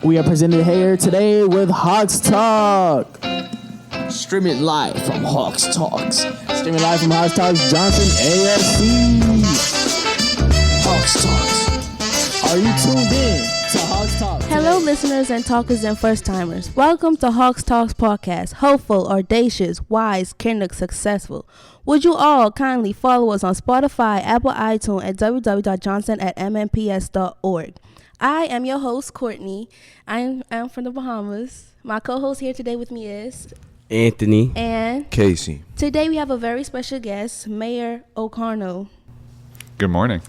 We are presented here today with HAWKS Talk. Streaming live from HAWKS Talks. Streaming live from HAWKS Talks, Johnson AFC. HAWKS Talks. Are you tuned in to HAWKS Talks? Hello, listeners and talkers and first-timers. Welcome to HAWKS Talks podcast. Hopeful, audacious, wise, Kindred, successful. Would you all kindly follow us on Spotify, Apple iTunes, at www.johnson@mmps.org. I am your host, Courtney. I'm from the Bahamas. My co-host here today with me is Anthony and Casey. Today we have a very special guest, Mayor O'Connell. Good morning.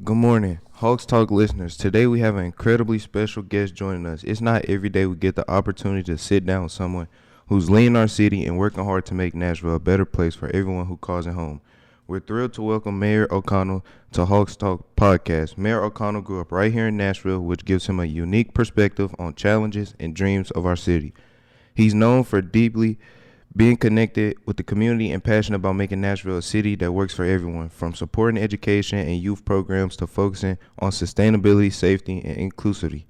Good morning, HAWKS Talk listeners. Today we have an incredibly special guest joining us. It's not every day we get the opportunity to sit down with someone who's leading our city and working hard to make Nashville a better place for everyone who calls it home. We're thrilled to welcome Mayor O'Connell to HAWKS Talk podcast. Mayor O'Connell grew up right here in Nashville, which gives him a unique perspective on challenges and dreams of our city. He's known for deeply being connected with the community and passionate about making Nashville a city that works for everyone, from supporting education and youth programs to focusing on sustainability, safety, and inclusivity.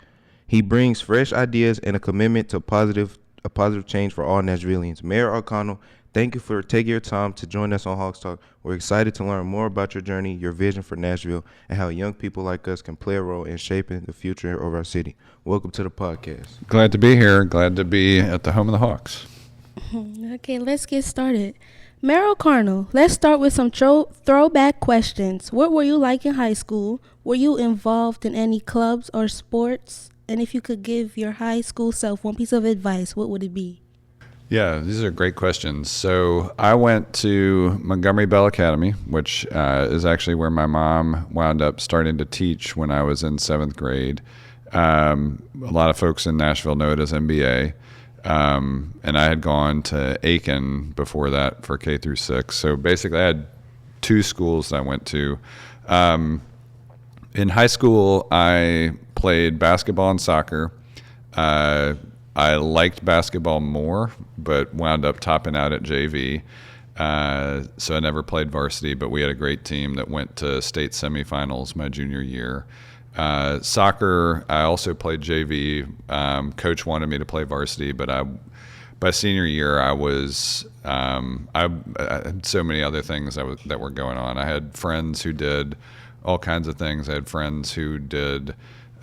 He brings fresh ideas and a commitment to a positive change for all Nashvillians. Mayor O'Connell, thank you for taking your time to join us on HAWKS Talk. We're excited to learn more about your journey, your vision for Nashville, and how young people like us can play a role in shaping the future of our city. Welcome to the podcast. Glad to be here. Glad to be at the home of the Hawks. Okay, let's get started. Mayor O'Connell, let's start with some throwback questions. What were you like in high school? Were you involved in any clubs or sports? And if you could give your high school self one piece of advice, what would it be? Yeah, these are great questions. So I went to Montgomery Bell Academy, which is actually where my mom wound up starting to teach when I was in 7th grade. A lot of folks in Nashville know it as MBA. And I had gone to Aiken before that for K through 6. So basically I had 2 schools that I went to. In high school, I played basketball and soccer. I liked basketball more, but wound up topping out at JV. So I never played varsity, but we had a great team that went to state semifinals my junior year. Soccer, I also played JV. Coach wanted me to play varsity, but by senior year, I had so many other things that were going on. I had friends who did all kinds of things. I had friends who did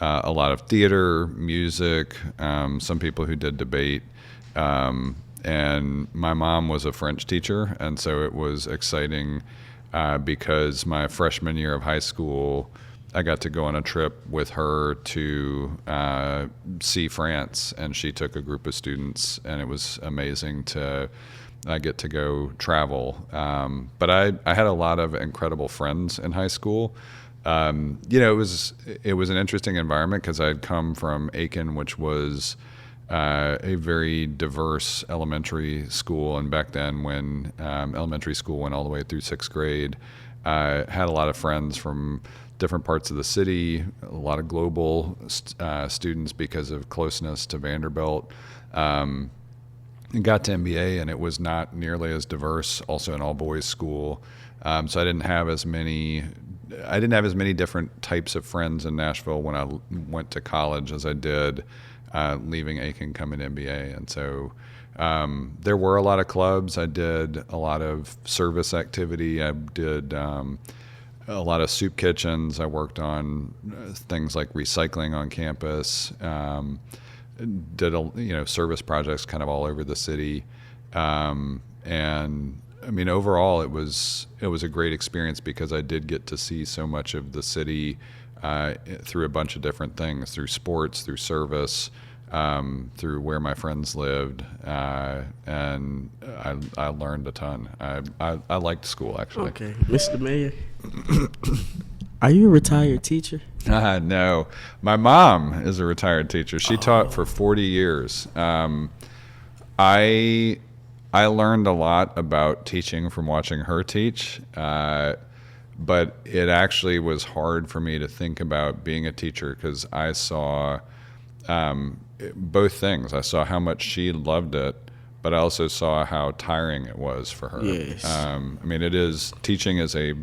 a lot of theater, music, some people who did debate. And my mom was a French teacher, and so it was exciting because my freshman year of high school, I got to go on a trip with her to see France, and she took a group of students, and it was amazing to get to go travel. But I had a lot of incredible friends in high school. It was an interesting environment because I had come from Aiken, which was a very diverse elementary school, and back then when elementary school went all the way through 6th grade, I had a lot of friends from different parts of the city, a lot of global students because of closeness to Vanderbilt. And got to MBA, and it was not nearly as diverse, also an all-boys school. So I didn't have as many different types of friends in Nashville when I went to college as I did leaving Aiken, coming to MBA. And so there were a lot of clubs. I did a lot of service activity. I did a lot of soup kitchens. I worked on things like recycling on campus. Did service projects kind of all over the city. And I mean, overall, it was a great experience because I did get to see so much of the city through a bunch of different things, through sports, through service, through where my friends lived, and I learned a ton. I liked school, actually. Okay, Mr. Mayor, are you a retired teacher? No, my mom is a retired teacher. She taught for 40 years. I learned a lot about teaching from watching her teach, but it actually was hard for me to think about being a teacher because I saw both things. I saw how much she loved it, but I also saw how tiring it was for her. Yes. Teaching is a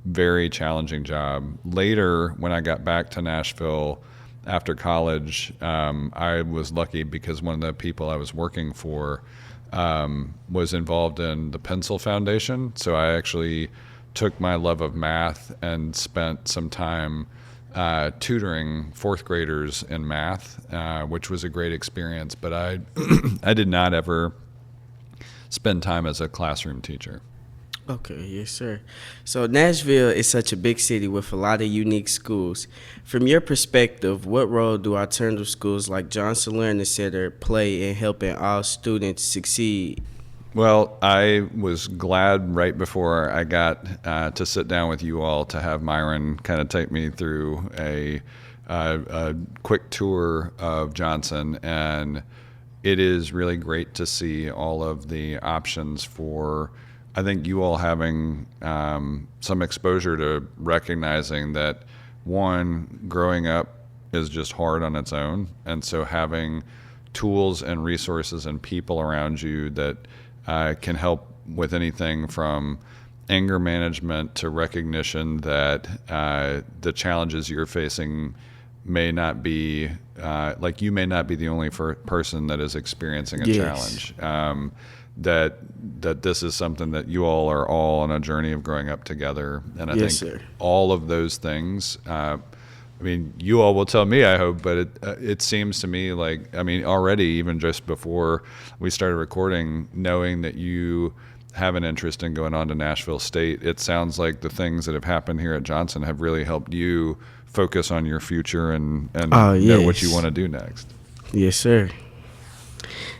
very challenging job. Later, when I got back to Nashville, after college, I was lucky because one of the people I was working for was involved in the Pencil Foundation. So I actually took my love of math and spent some time tutoring fourth graders in math, which was a great experience. But I, I did not ever spend time as a classroom teacher. Okay, yes, sir. So Nashville is such a big city with a lot of unique schools. From your perspective, what role do alternative schools like Johnson Learning Center play in helping all students succeed? Well, I was glad right before I got to sit down with you all to have Myron kind of take me through a quick tour of Johnson, and it is really great to see all of the options for, I think, you all having some exposure to recognizing that, one, growing up is just hard on its own, and so having tools and resources and people around you that can help with anything from anger management to recognition that the challenges you're facing may not be, like you may not be the only person that is experiencing a challenge. That this is something that you all are all on a journey of growing up together. And I think all of those things, I mean, you all will tell me, I hope, but it seems to me like, I mean, already, even just before we started recording, knowing that you have an interest in going on to Nashville State, it sounds like the things that have happened here at Johnson have really helped you focus on your future and know what you want to do next. Yes, sir.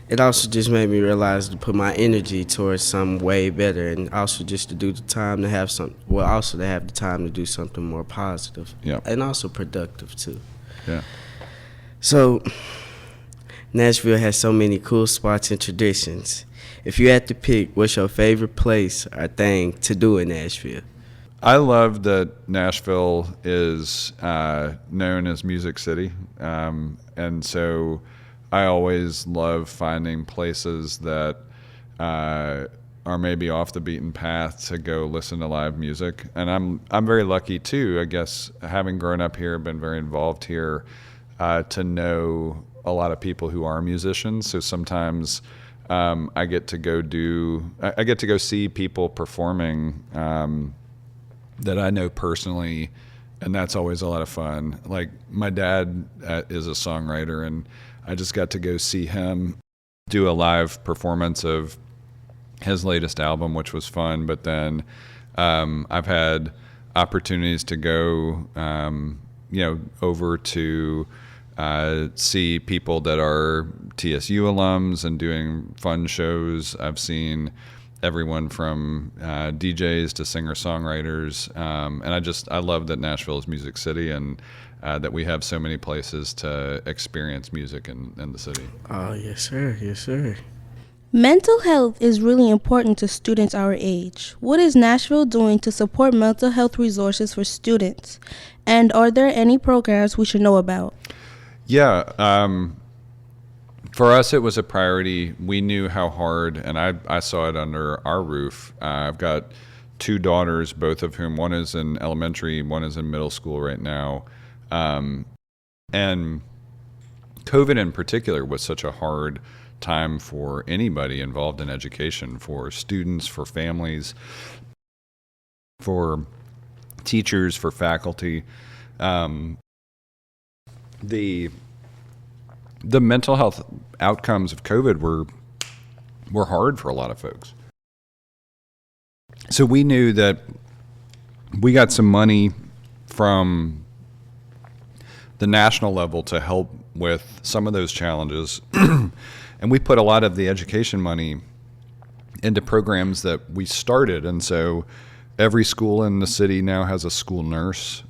It also just made me realize to put my energy towards something way better, and also just to do the time to have some. Well, also to have the time to do something more positive, and also productive too. Yeah. So, Nashville has so many cool spots and traditions. If you had to pick, what's your favorite place or thing to do in Nashville? I love that Nashville is known as Music City, and so I always love finding places that are maybe off the beaten path to go listen to live music. And I'm very lucky too, I guess, having grown up here, been very involved here, to know a lot of people who are musicians. So sometimes I get to go see people performing that I know personally, and that's always a lot of fun. Like my dad is a songwriter, and I just got to go see him do a live performance of his latest album, which was fun. But then I've had opportunities to go, over to see people that are TSU alums and doing fun shows. I've seen everyone from DJs to singer-songwriters, and I love that Nashville is Music City, and that we have so many places to experience music in the city. Oh, yes, sir. Yes, sir. Mental health is really important to students our age. What is Nashville doing to support mental health resources for students? And are there any programs we should know about? Yeah. For us, it was a priority. We knew how hard, and I saw it under our roof. I've got two daughters, both of whom, one is in elementary, one is in middle school right now. And COVID in particular was such a hard time for anybody involved in education, for students, for families, for teachers, for faculty. The mental health outcomes of COVID were hard for a lot of folks. So we knew that we got some money from the national level to help with some of those challenges. And we put a lot of the education money into programs that we started. And so every school in the city now has a school nurse.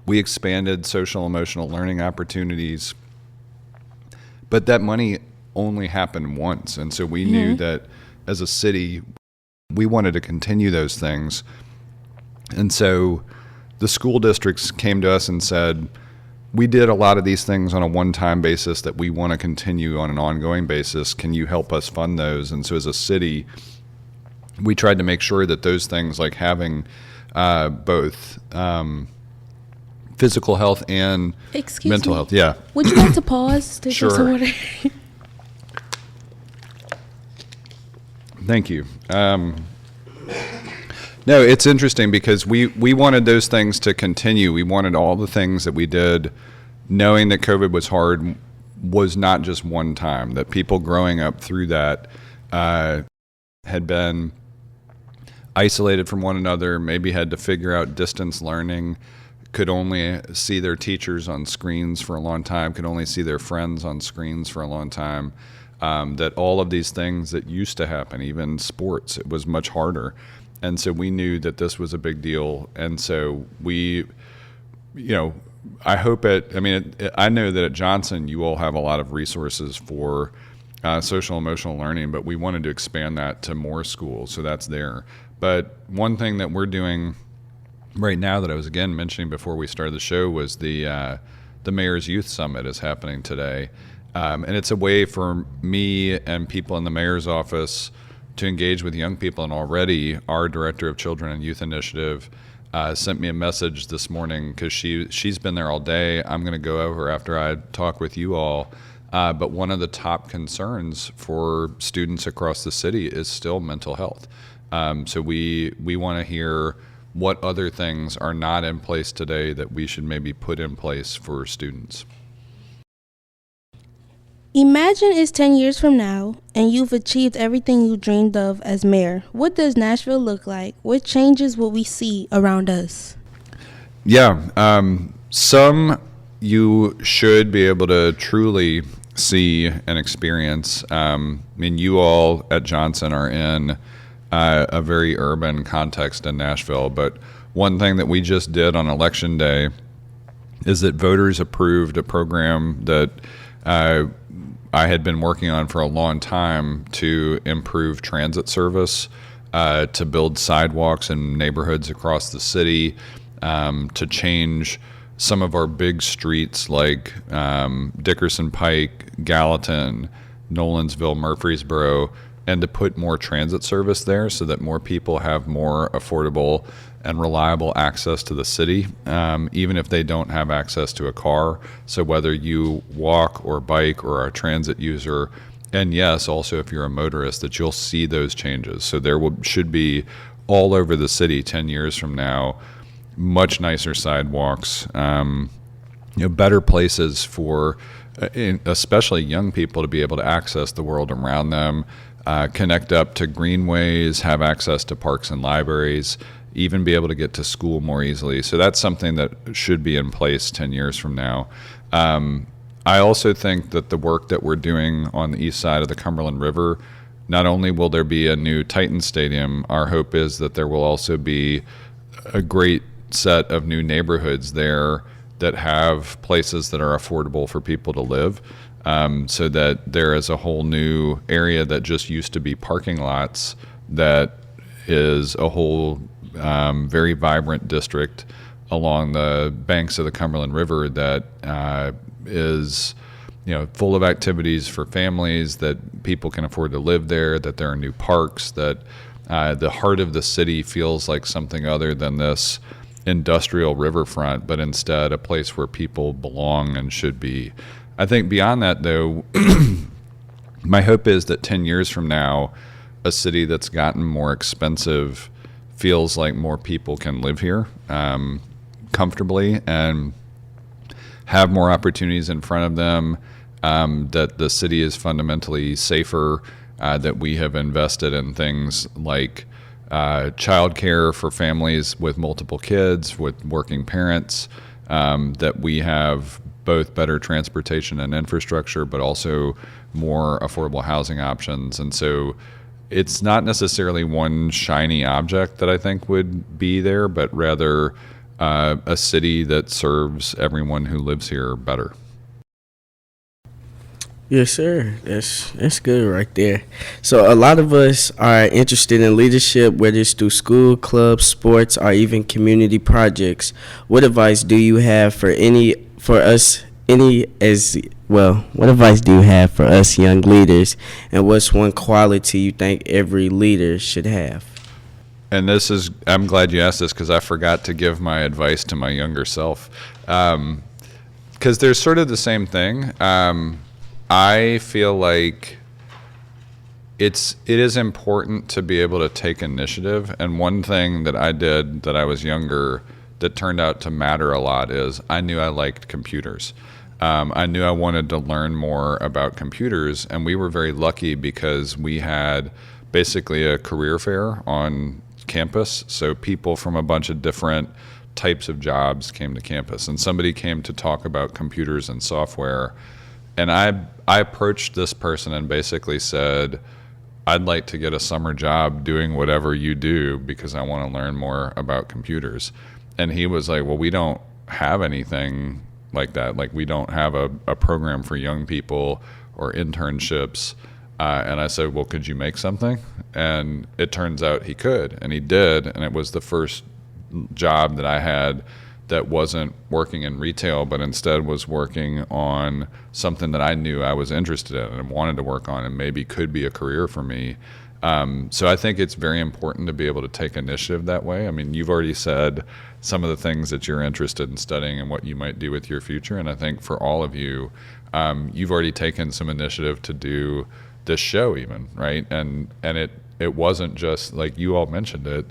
We expanded social emotional learning opportunities, but that money only happened once. And so we knew that as a city, we wanted to continue those things. And so the school districts came to us and said, we did a lot of these things on a one-time basis that we want to continue on an ongoing basis. Can you help us fund those? And so as a city, we tried to make sure that those things, like having both physical health and Excuse mental me. health. Yeah. Would you like to pause to Sure. drink some water? Thank you. No, it's interesting because we wanted those things to continue. We wanted all the things that we did, knowing that COVID was hard, was not just one time, that people growing up through that had been isolated from one another, maybe had to figure out distance learning, could only see their teachers on screens for a long time, could only see their friends on screens for a long time. That all of these things that used to happen, even sports, it was much harder. And so we knew that this was a big deal. And so we, I hope I know that at Johnson, you all have a lot of resources for social emotional learning, but we wanted to expand that to more schools. So that's there. But one thing that we're doing right now that I was again mentioning before we started the show was the Mayor's Youth Summit is happening today. And it's a way for me and people in the mayor's office to engage with young people. And already our director of Children and Youth Initiative sent me a message this morning because she's been there all day. I'm going to go over after I talk with you all. But one of the top concerns for students across the city is still mental health. So we want to hear what other things are not in place today that we should maybe put in place for students. Imagine it's 10 years from now and you've achieved everything you dreamed of as mayor. What does Nashville look like? What changes will we see around us? Yeah, some you should be able to truly see and experience. You all at Johnson are in a very urban context in Nashville, but one thing that we just did on Election Day is that voters approved a program that I had been working on for a long time to improve transit service, to build sidewalks in neighborhoods across the city, to change some of our big streets like Dickerson Pike, Gallatin, Nolensville, Murfreesboro, and to put more transit service there so that more people have more affordable and reliable access to the city, even if they don't have access to a car. So whether you walk or bike or are a transit user, and yes, also if you're a motorist, that you'll see those changes. So there should be all over the city 10 years from now, much nicer sidewalks, better places for especially young people to be able to access the world around them, connect up to greenways, have access to parks and libraries, even be able to get to school more easily. So that's something that should be in place 10 years from now. I also think that the work that we're doing on the east side of the Cumberland River, not only will there be a new Titan Stadium, our hope is that there will also be a great set of new neighborhoods there that have places that are affordable for people to live, so that there is a whole new area that just used to be parking lots that is a whole very vibrant district along the banks of the Cumberland River that is full of activities for families, that people can afford to live there, that there are new parks, that the heart of the city feels like something other than this industrial riverfront, but instead a place where people belong and should be. I think beyond that, though, my hope is that 10 years from now, a city that's gotten more expensive feels like more people can live here comfortably and have more opportunities in front of them, that the city is fundamentally safer, that we have invested in things like childcare for families with multiple kids, with working parents, that we have both better transportation and infrastructure, but also more affordable housing options. And so it's not necessarily one shiny object that I think would be there, but rather a city that serves everyone who lives here better. Yes, sir. That's good right there. So a lot of us are interested in leadership, whether it's through school, clubs, sports, or even community projects. What advice do you have for us young leaders, and what's one quality you think every leader should have? and I'm glad you asked this because I forgot to give my advice to my younger self. Because there's sort of the same thing. I feel like it is important to be able to take initiative. And one thing that I did that I was younger that turned out to matter a lot is I knew I liked computers. I knew I wanted to learn more about computers, and we were very lucky because we had basically a career fair on campus. So people from a bunch of different types of jobs came to campus, and somebody came to talk about computers and software. And I approached this person and basically said, I'd like to get a summer job doing whatever you do because I want to learn more about computers. And he was like, well, we don't have anything like that. Like, we don't have a program for young people or internships. And I said, well, could you make something? And it turns out he could, and he did. And it was the first job that I had that wasn't working in retail, but instead was working on something that I knew I was interested in and wanted to work on and maybe could be a career for me. So I think it's very important to be able to take initiative that way. I mean, you've already said some of the things that you're interested in studying and what you might do with your future. And I think for all of you, you've already taken some initiative to do this show even, right? And it wasn't just like you all mentioned it.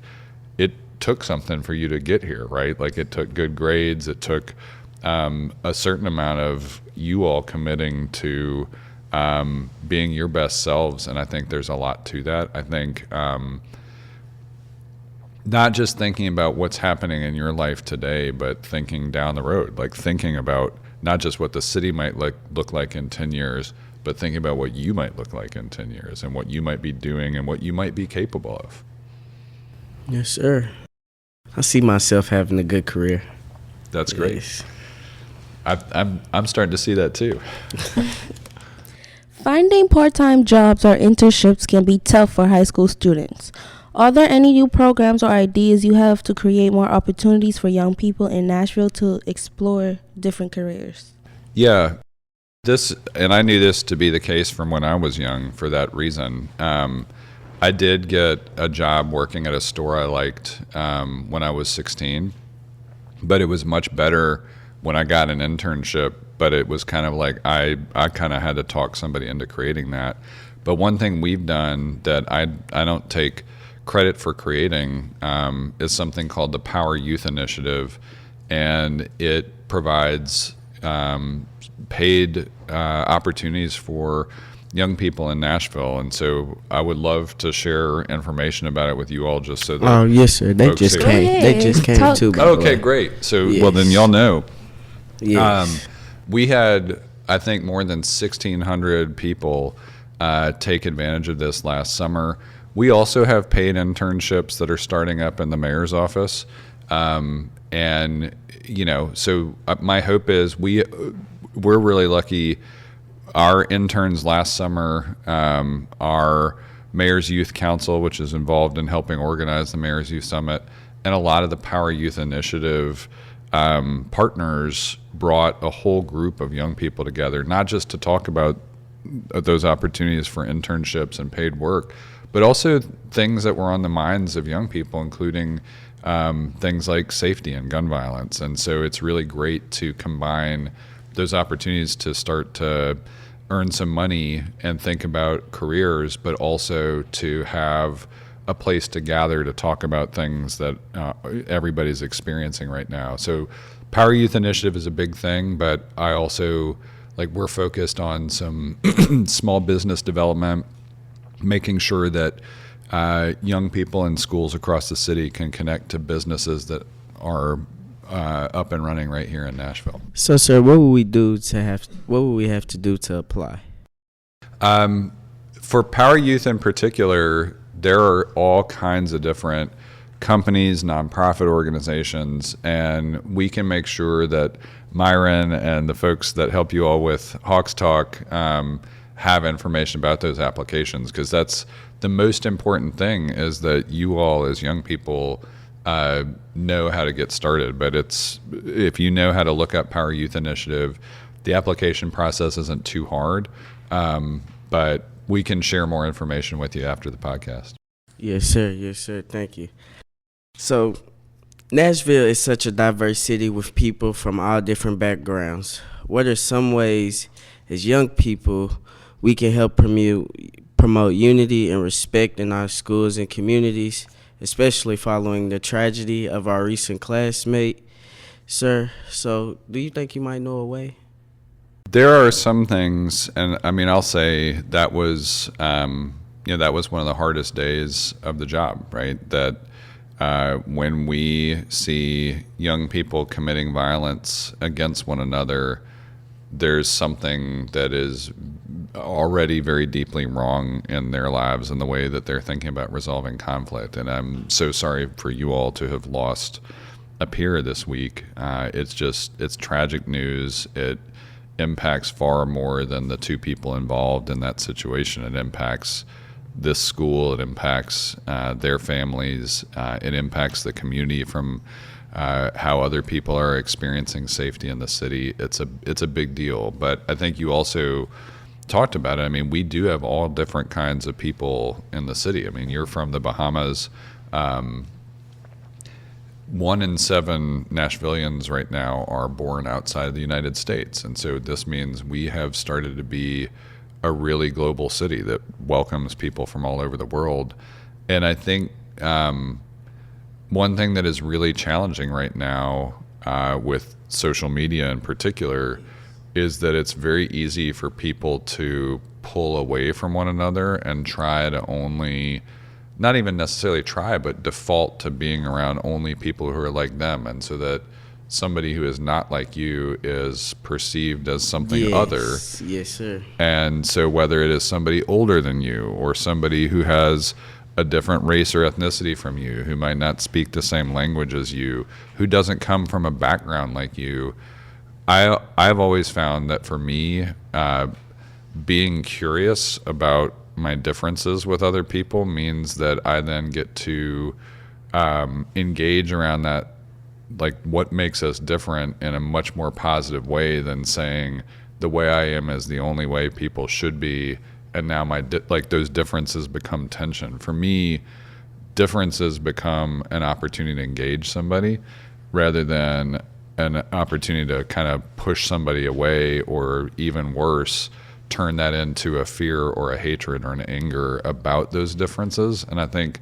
It took something for you to get here, right? Like, it took good grades. It took a certain amount of you all committing to being your best selves. And I think there's a lot to that. I think not just thinking about what's happening in your life today, but thinking down the road, like thinking about not just what the city might look like in 10 years, but thinking about what you might look like in 10 years and what you might be doing and what you might be capable of. Yes, sir. I see myself having a good career. That's great. Yes. I'm starting to see that too. Finding part-time jobs or internships can be tough for high school students. Are there any new programs or ideas you have to create more opportunities for young people in Nashville to explore different careers? Yeah. And I knew this to be the case from when I was young for that reason. I did get a job working at a store I liked when I was 16, but it was much better when I got an internship. But it was kind of like I kind of had to talk somebody into creating that. But one thing we've done that I don't take credit for creating is something called the Power Youth Initiative, and it provides paid opportunities for young people in Nashville. And so I would love to share information about it with you all, just so that Oh, yes, sir. They folks just here- came. They just came Talk- too. by the Okay, way. great. So, Yes. well, then y'all know. Yes. We had, I think, more than 1,600 people take advantage of this last summer. We also have paid internships that are starting up in the mayor's office. And, you know, so my hope is we're really lucky. Our interns last summer, our Mayor's Youth Council, which is involved in helping organize the Mayor's Youth Summit, and a lot of the Power Youth Initiative partners brought a whole group of young people together, not just to talk about those opportunities for internships and paid work, but also things that were on the minds of young people, including things like safety and gun violence. And so it's really great to combine those opportunities to start to earn some money and think about careers, but also to have a place to gather to talk about things that everybody's experiencing right now. So Power Youth Initiative is a big thing, but I also, we're focused on some small business development, making sure that young people in schools across the city can connect to businesses that are up and running right here in Nashville. So, sir, what would we have to do to apply? For Power Youth in particular, there are all kinds of different companies, nonprofit organizations, and we can make sure that Myron and the folks that help you all with HAWKS Talk have information about those applications, because that's the most important thing, is that you all as young people know how to get started. But if you know how to look up Power Youth Initiative, the application process isn't too hard, but we can share more information with you after the podcast. Yes, sir. Yes, sir. Thank you. So, Nashville is such a diverse city with people from all different backgrounds. What are some ways, as young people, we can help promote unity and respect in our schools and communities, especially following the tragedy of our recent classmate, sir? So, do you think you might know a way? There are some things, and I mean, I'll say that was, that was one of the hardest days of the job, right? That when we see young people committing violence against one another, there's something that is already very deeply wrong in their lives and the way that they're thinking about resolving conflict. And I'm so sorry for you all to have lost a peer this week. It's tragic news. It impacts far more than the two people involved in that situation. It impacts this school. It impacts their families. It impacts the community from how other people are experiencing safety in the city. It's a big deal. But I think you also talked about it. I mean, we do have all different kinds of people in the city. I mean, you're from the Bahamas. 1 in 7 Nashvillians right now are born outside of the United States. And so this means we have started to be a really global city that welcomes people from all over the world. And I think one thing that is really challenging right now with social media in particular is that it's very easy for people to pull away from one another and try to only, not even necessarily try, but default to being around only people who are like them. And so that somebody who is not like you is perceived as something other. Yes, sir. And so whether it is somebody older than you or somebody who has a different race or ethnicity from you, who might not speak the same language as you, who doesn't come from a background like you, I've always found that for me, being curious about my differences with other people means that I then get to engage around that, like what makes us different, in a much more positive way than saying the way I am is the only way people should be, and now those differences become tension. For me, differences become an opportunity to engage somebody rather than an opportunity to kind of push somebody away, or even worse, turn that into a fear or a hatred or an anger about those differences. And I think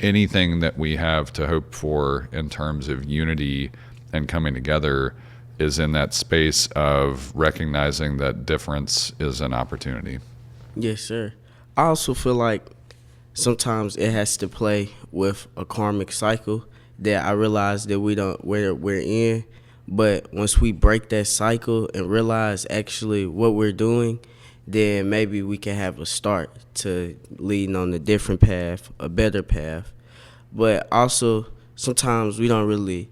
anything that we have to hope for in terms of unity and coming together is in that space of recognizing that difference is an opportunity. Yes, sir. I also feel like sometimes it has to play with a karmic cycle that I realize that we're in. But once we break that cycle and realize actually what we're doing, then maybe we can have a start to leading on a different path, a better path. But also, sometimes we don't really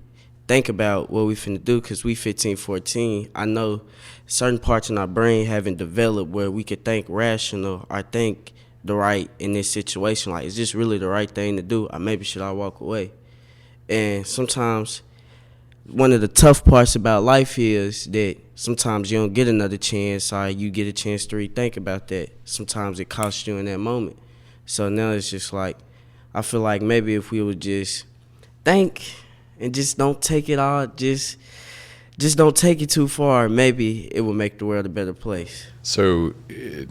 think about what we finna do because we 15, 14. I know certain parts in our brain haven't developed where we could think rational or think the right in this situation. Like, is this really the right thing to do? Or maybe should I walk away? And sometimes one of the tough parts about life is that sometimes you don't get another chance, or you get a chance to rethink about that. Sometimes it costs you in that moment. So now it's just like, I feel like maybe if we would just think and just don't take it all, just don't take it too far, maybe it will make the world a better place. So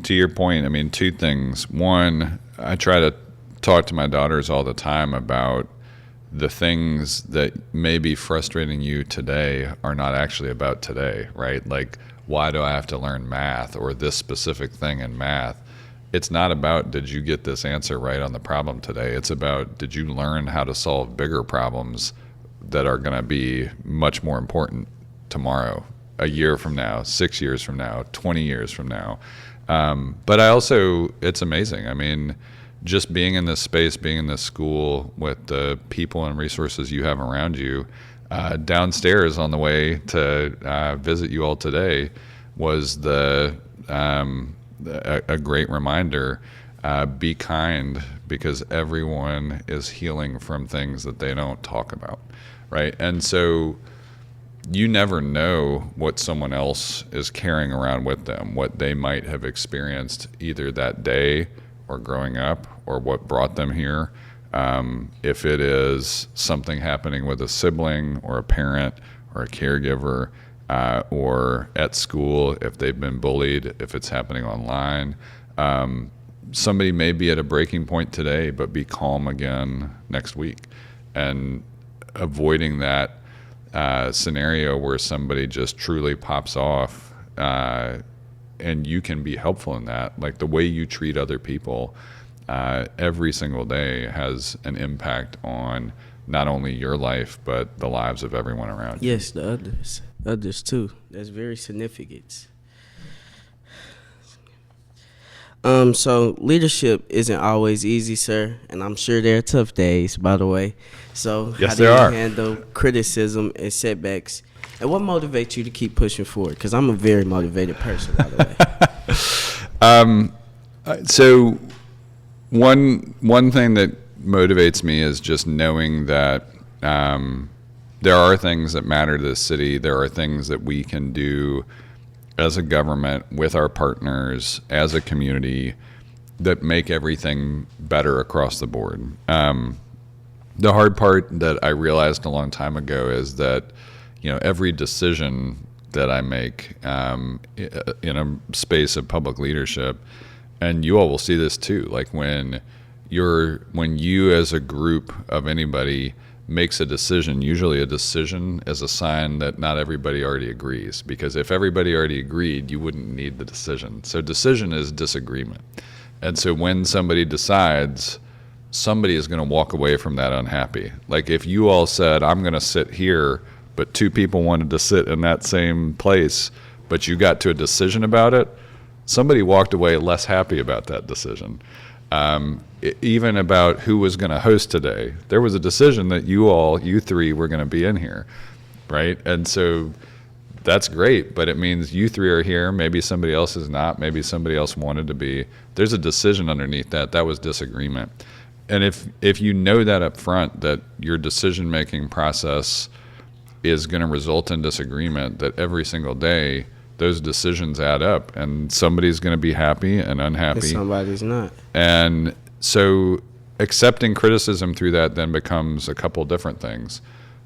to your point, I mean, two things. One, I try to talk to my daughters all the time about the things that may be frustrating you today are not actually about today, right? Like, why do I have to learn math or this specific thing in math? It's not about, did you get this answer right on the problem today? It's about, did you learn how to solve bigger problems that are going to be much more important tomorrow, a year from now, 6 years from now, 20 years from now? But I also, it's amazing. I mean, just being in this space, being in this school with the people and resources you have around you, downstairs on the way to visit you all today was a great reminder. Be kind, because everyone is healing from things that they don't talk about, right? And so you never know what someone else is carrying around with them, what they might have experienced either that day or growing up or what brought them here. If it is something happening with a sibling or a parent or a caregiver, or at school, if they've been bullied, if it's happening online. Somebody may be at a breaking point today, but be calm again next week. And avoiding that scenario where somebody just truly pops off, and you can be helpful in that. Like the way you treat other people every single day has an impact on not only your life, but the lives of everyone around you. Yes, the others too. That's very significant. So leadership isn't always easy, sir, and I'm sure there are tough days, by the way. So Yes, how do there you are. handle criticism and setbacks? And what motivates you to keep pushing forward? Because I'm a very motivated person, by the way. So one thing that motivates me is just knowing that there are things that matter to the city. There are things that we can do as a government, with our partners, as a community, that make everything better across the board. The hard part that I realized a long time ago is that, every decision that I make in a space of public leadership, and you all will see this too, like when you as a group of anybody makes a decision, usually a decision is a sign that not everybody already agrees, because if everybody already agreed, you wouldn't need the decision. So decision is disagreement. And so when somebody decides, somebody is going to walk away from that unhappy. Like if you all said, I'm going to sit here, but two people wanted to sit in that same place, but you got to a decision about it, somebody walked away less happy about that decision. Even about who was going to host today, there was a decision that you three were going to be in here, right? And so that's great, but it means you three are here. Maybe somebody else is not. Maybe somebody else wanted to be. There's a decision underneath that. That was disagreement. And if you know that up front, that your decision-making process is going to result in disagreement, that every single day those decisions add up, and somebody's going to be happy and unhappy. And somebody's not. And so accepting criticism through that then becomes a couple different things.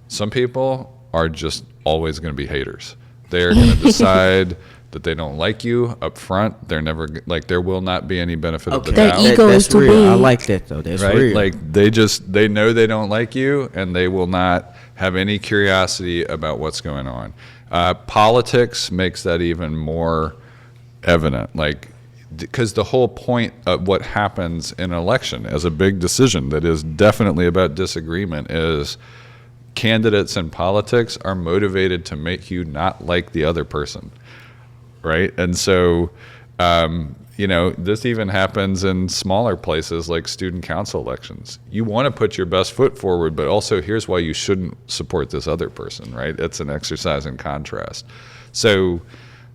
Some people are just always going to be haters. They're going to decide that they don't like you up front. They're never, there will not be any benefit of the Their doubt. ego is That's too real. big. I like that though. That's Right? real. Like they know they don't like you, and they will not have any curiosity about what's going on. Politics makes that even more evident. Because the whole point of what happens in an election as a big decision that is definitely about disagreement is candidates in politics are motivated to make you not like the other person, right? And so, this even happens in smaller places like student council elections. You want to put your best foot forward, but also here's why you shouldn't support this other person, right? It's an exercise in contrast. So,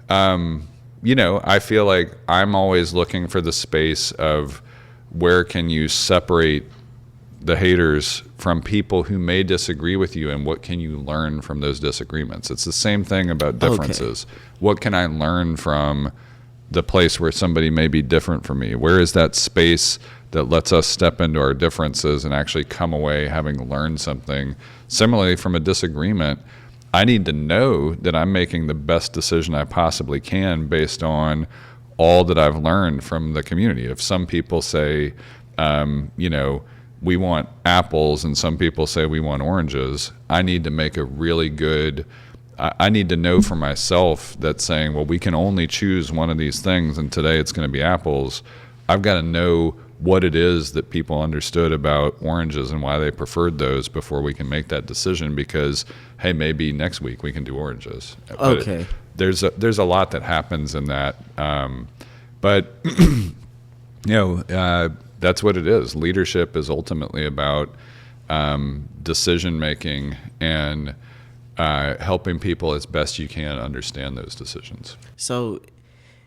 I feel like I'm always looking for the space of where can you separate the haters from people who may disagree with you, and what can you learn from those disagreements? It's the same thing about differences. Okay. What can I learn from the place where somebody may be different from me? Where is that space that lets us step into our differences and actually come away having learned something? Similarly, from a disagreement, I need to know that I'm making the best decision I possibly can based on all that I've learned from the community. If some people say, we want apples, and some people say we want oranges, I need to make a really good, I need to know for myself that saying, well, we can only choose one of these things, and today it's going to be apples. I've got to know what it is that people understood about oranges and why they preferred those before we can make that decision, because, hey, maybe next week we can do oranges. Okay. There's a lot that happens in that. But, that's what it is. Leadership is ultimately about decision making and helping people as best you can understand those decisions. So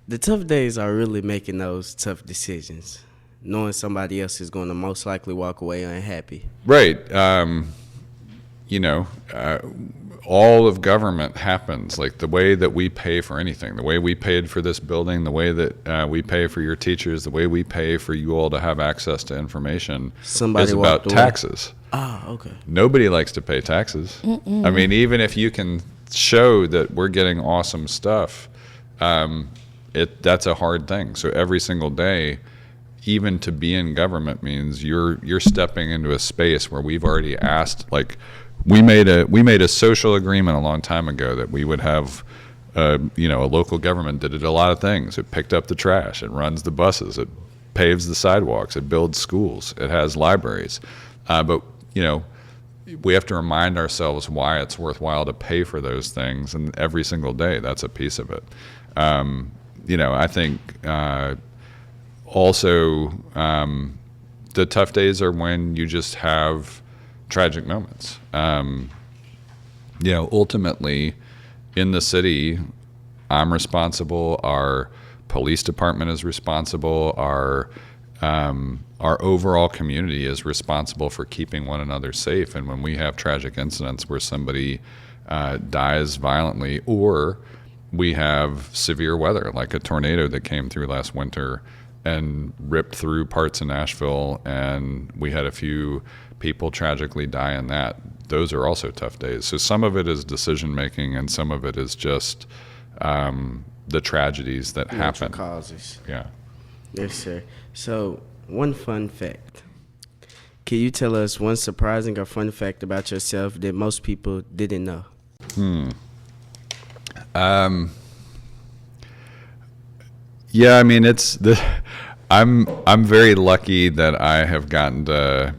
the tough days are really making those tough decisions, knowing somebody else is going to most likely walk away unhappy. Right. all of government happens, like the way that we pay for anything, the way we paid for this building, the way that we pay for your teachers, the way we pay for you all to have access to information is about taxes. Okay. Nobody likes to pay taxes. I mean, even if you can show that we're getting awesome stuff, that's a hard thing. So every single day, even to be in government means you're stepping into a space where we've already asked, like, we made a social agreement a long time ago that we would have, a local government that did a lot of things. It picked up the trash, it runs the buses, it paves the sidewalks, it builds schools, it has libraries. But we have to remind ourselves why it's worthwhile to pay for those things, and every single day, that's a piece of it. I think also the tough days are when you just have tragic moments. Ultimately, in the city, I'm responsible. Our police department is responsible. Our overall community is responsible for keeping one another safe. And when we have tragic incidents where somebody dies violently, or we have severe weather, like a tornado that came through last winter and ripped through parts of Nashville, and we had a few people tragically die in that. Those are also tough days. So some of it is decision making, and some of it is just the tragedies that happen. Causes. Yeah. Yes, sir. So, one fun fact. Can you tell us one surprising or fun fact about yourself that most people didn't know? Yeah, I mean, I'm very lucky that I have gotten to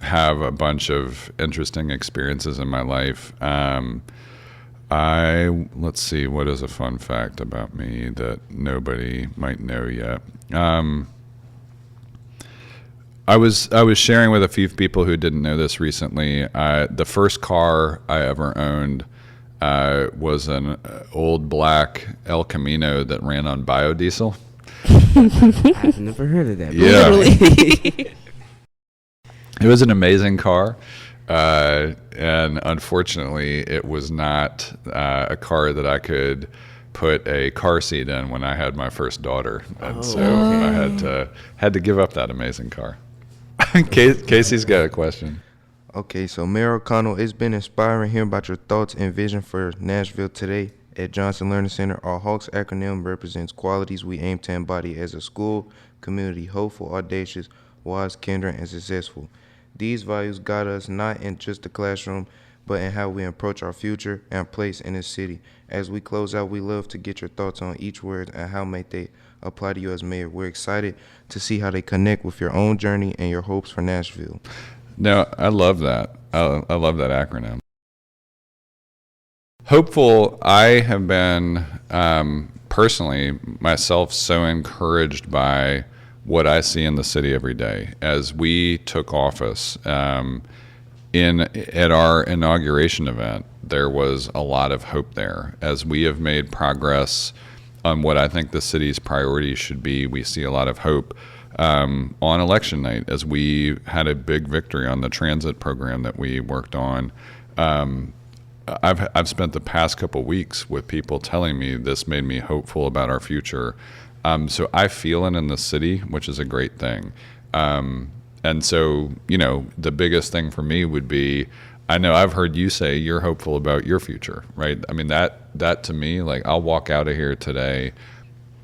have a bunch of interesting experiences in my life. Let's see, what is a fun fact about me that nobody might know yet? I was sharing with a few people who didn't know this recently. The first car I ever owned was an old black El Camino that ran on biodiesel. I've never heard of that. Yeah. Literally. It was an amazing car, and unfortunately, it was not a car that I could put a car seat in when I had my first daughter, and I had to give up that amazing car. Casey's got a question. Okay, so Mayor O'Connell, it's been inspiring hearing about your thoughts and vision for Nashville today. At Johnson Learning Center, our HAWKS acronym represents qualities we aim to embody as a school, community: hopeful, audacious, wise, kindred, and successful. These values guide us not in just the classroom, but in how we approach our future and place in this city. As we close out, we love to get your thoughts on each word and how may they apply to you as mayor. We're excited to see how they connect with your own journey and your hopes for Nashville. No, I love that. I love that acronym. Hopeful, I have been personally myself so encouraged by what I see in the city every day. As we took office at our inauguration event, there was a lot of hope there. As we have made progress on what I think the city's priorities should be, we see a lot of hope. On election night, as we had a big victory on the transit program that we worked on, I've spent the past couple weeks with people telling me this made me hopeful about our future. So I feel it in the city, which is a great thing. And so, the biggest thing for me would be, I know I've heard you say you're hopeful about your future, right? I mean, that to me, like, I'll walk out of here today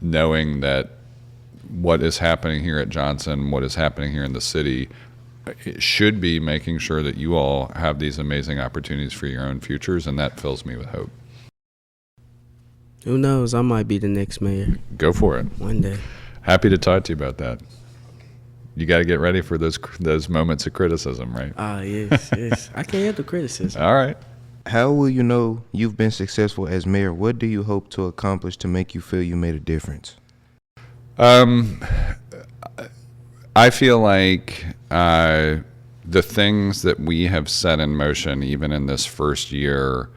knowing that what is happening here at Johnson, what is happening here in the city, it should be making sure that you all have these amazing opportunities for your own futures, and that fills me with hope. Who knows? I might be the next mayor. Go for it. One day. Happy to talk to you about that. You got to get ready for those moments of criticism, right? Yes. I can't handle criticism. All right. How will you know you've been successful as mayor? What do you hope to accomplish to make you feel you made a difference? I feel like the things that we have set in motion, even in this first year,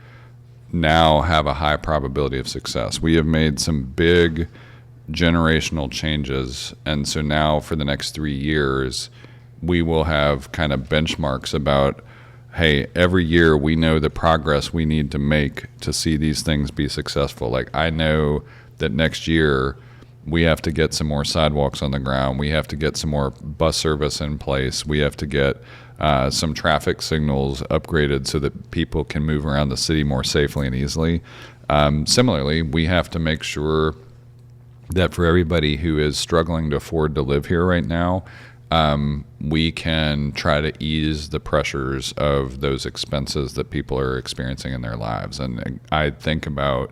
now have a high probability of success. We have made some big generational changes, and so now for the next 3 years, we will have kind of benchmarks about hey, every year we know the progress we need to make to see these things be successful. Like, I know that next year we have to get some more sidewalks on the ground. We have to get some more bus service in place. We have to get some traffic signals upgraded so that people can move around the city more safely and easily. Similarly, we have to make sure that for everybody who is struggling to afford to live here right now, we can try to ease the pressures of those expenses that people are experiencing in their lives. And I think about,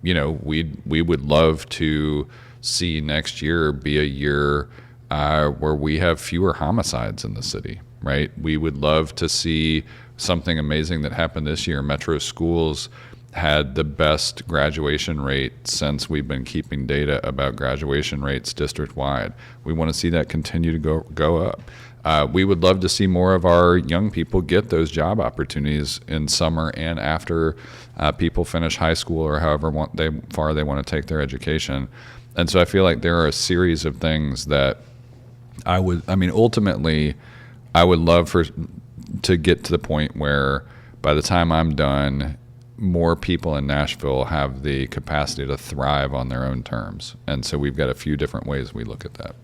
we would love to see next year be a year where we have fewer homicides in the city, right? We would love to see something amazing that happened this year. Metro schools had the best graduation rate since we've been keeping data about graduation rates district-wide. We want to see that continue to go up. We would love to see more of our young people get those job opportunities in summer and after people finish high school or however far they want to take their education. And so I feel like there are a series of things that ultimately, I would love to get to the point where by the time I'm done, more people in Nashville have the capacity to thrive on their own terms. And so we've got a few different ways we look at that.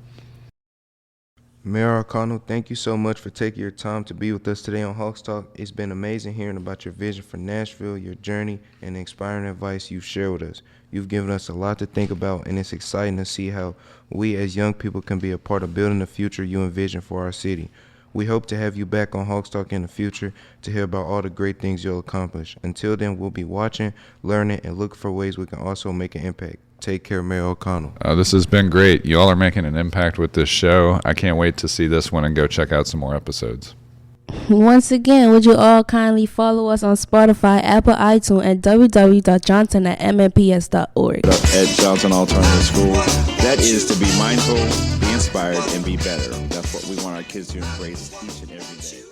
Mayor O'Connell, thank you so much for taking your time to be with us today on Hawks Talk. It's been amazing hearing about your vision for Nashville, your journey, and the inspiring advice you've shared with us. You've given us a lot to think about, and it's exciting to see how we as young people can be a part of building the future you envision for our city. We hope to have you back on Hawks Talk in the future to hear about all the great things you'll accomplish. Until then, we'll be watching, learning, and looking for ways we can also make an impact. Take care, Mayor O'Connell. This has been great. You all are making an impact with this show. I can't wait to see this one and go check out some more episodes. Once again, would you all kindly follow us on Spotify, Apple, iTunes, and www.johnson@mmps.org. At Johnson Alternative School, that is to be mindful, be inspired, and be better. That's what we want our kids to embrace each and every day.